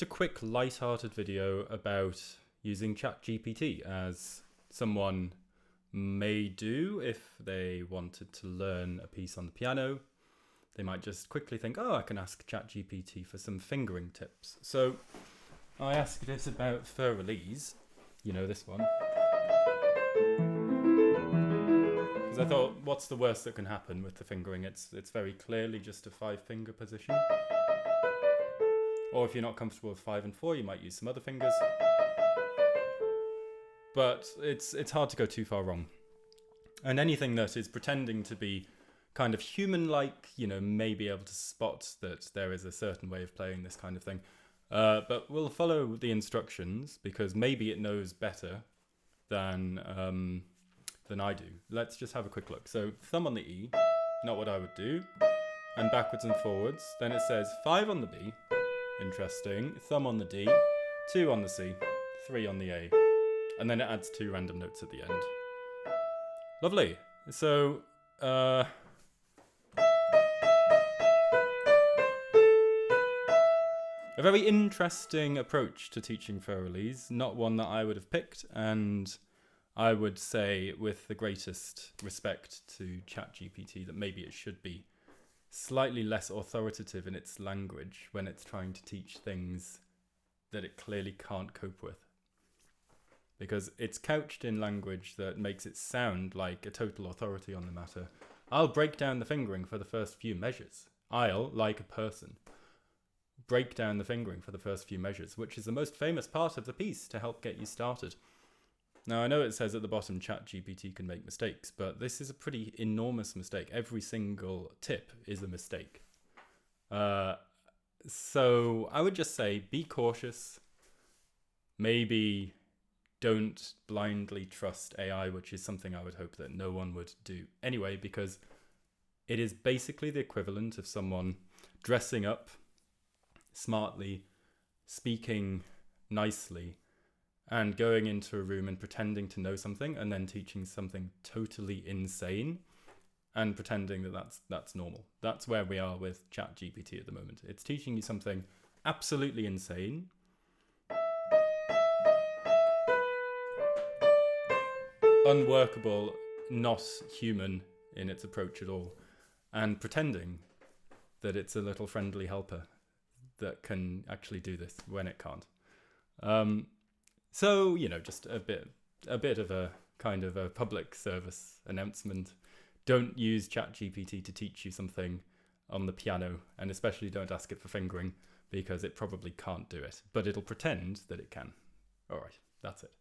just a quick light-hearted video about using ChatGPT, as someone may do if they wanted to learn a piece on the piano. They might just quickly think, oh, I can ask ChatGPT for some fingering tips. So I asked it about fur-release, this one. Because I thought, what's the worst that can happen with the fingering? It's very clearly just a 5-finger position. Or if you're not comfortable with 5 and 4, you might use some other fingers. But it's hard to go too far wrong. And anything that is pretending to be kind of human-like, may be able to spot that there is a certain way of playing this kind of thing. But we'll follow the instructions because maybe it knows better than I do. Let's just have a quick look. So thumb on the E, not what I would do, and backwards and forwards. Then it says 5 on the B. Interesting. Thumb on the D, 2 on the C, 3 on the A. And then it adds 2 random notes at the end. Lovely. So, a very interesting approach to teaching fur-release, not one that I would have picked, and I would say with the greatest respect to ChatGPT that maybe it should be slightly less authoritative in its language when it's trying to teach things that it clearly can't cope with. Because it's couched in language that makes it sound like a total authority on the matter. I'll break down the fingering for the first few measures. I'll, like a person, break down the fingering for the first few measures, which is the most famous part of the piece to help get you started. Now, I know it says at the bottom ChatGPT can make mistakes, but this is a pretty enormous mistake. Every single tip is a mistake. So I would just say be cautious. Maybe don't blindly trust AI, which is something I would hope that no one would do anyway, because it is basically the equivalent of someone dressing up smartly, speaking nicely, and going into a room and pretending to know something and then teaching something totally insane and pretending that that's normal. That's where we are with ChatGPT at the moment. It's teaching you something absolutely insane, unworkable, not human in its approach at all, and pretending that it's a little friendly helper that can actually do this when it can't. So, just a bit of a kind of a public service announcement. Don't use ChatGPT to teach you something on the piano, and especially don't ask it for fingering because it probably can't do it, but it'll pretend that it can. All right, that's it.